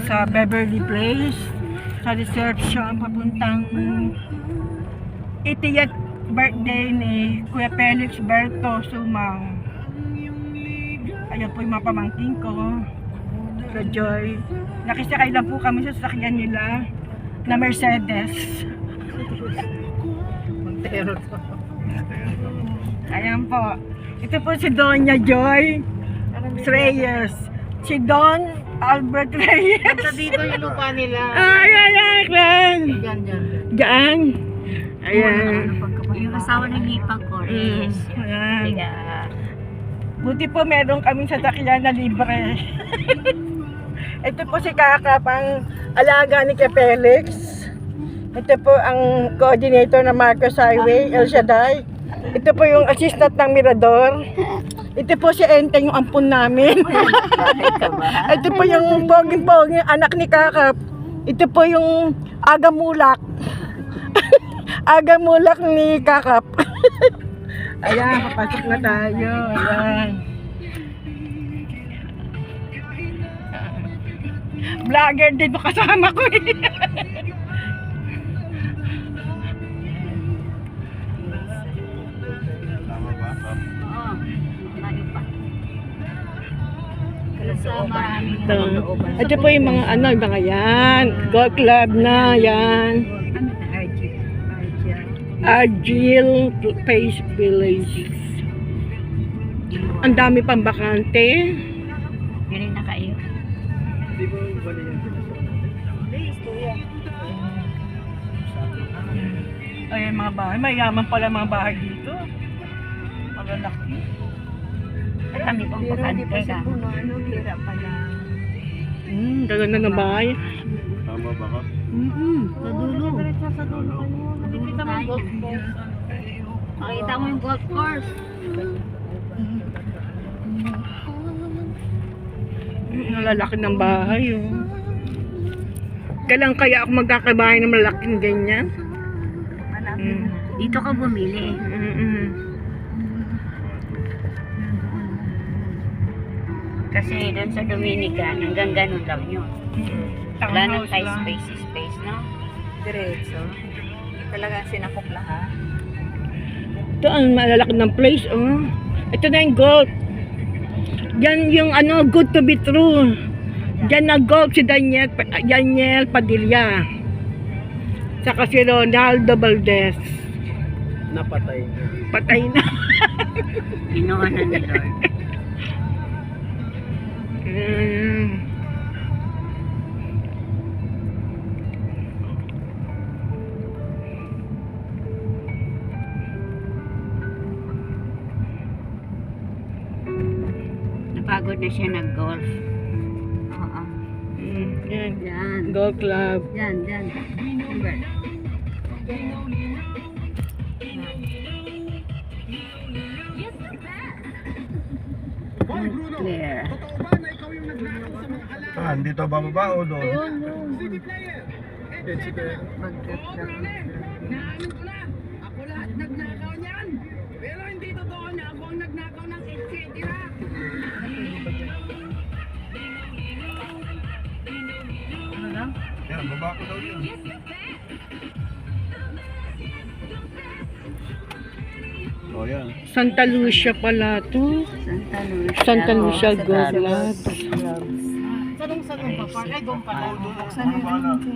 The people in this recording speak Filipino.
sa Beverly Place, sa reception, papuntang 80th birthday ni Kuya Felix Berto Sumang. Ayan po yung mga pamangkin ko. So Joy, nakisakay lang po kami sa sasakyan nila na Mercedes. Ayan po. Ito po si Doña Joy Reyes. Si Don Albert Reyes. Punta dito yung lupa nila. Ayan. Diyan. Ayan. Yung asawa ng hipag ko. Ayan. Kaya, Buti po meron kaming sasakyan na libre. Ito po si Kaka, pang alaga ni Kuya Felix. Ito po ang coordinator ng Marcos Highway, El Shaddai. Ito po yung assistant ng Mirador. Ito po si Enteng, yung ampun namin. Ito po yung poging-poging anak ni Kaka. Ito po yung agamulak. Agamulak ni Kakap. Ayan, papasok na tayo. Ayan. Vlogger dito kasama ko eh. Ito po yung mga ano, yung mga yan. Golf club na yan. Argyle Place Village. Ang dami pang bakante. galing na kayo. Ayan mga bahay. Mayaman pala mga bahay dito. Malalaki. At kami pong bakante ka. Gaganda ng bahay. Tama ba ka? Sa dulo. Sa dulo. Makikita mo yung golf course. Makikita mo yung golf course. Nalalaki ng bahay. Oh. Kailan kaya ako magkakabahay ng malaking ganyan? Dito ka bumili. Kasi doon sa Dominican, hanggang ganun lang yun. Wala nang tayo space, no? Diretso. Talaga sinakop lahat. Ito ang malalaki ng place. Oh. Ito na yung golf. Yan yung ano, good to be true. Diyan nag-golf si Daniel Padilla. Saka si Ronaldo Valdez. Napatay na. Patay na. Ginawa na ni Lord. Napagod na siya nag-golf. Oo. Yan. Yan. Golf club. Yan. Clear. Saan? Dito bababa o doon? Mag-trip lang. Naanin ko na, ako lahat nagnakaw niyan. Pero hindi totoo na ako ang nagnakaw ng etc. Ano lang? Yan, baba ko daw yun. O yan. Santa Lucia pala to. Santa Lucia Golf Club. Sanong pa? Ay, doon pa. Ano ba na?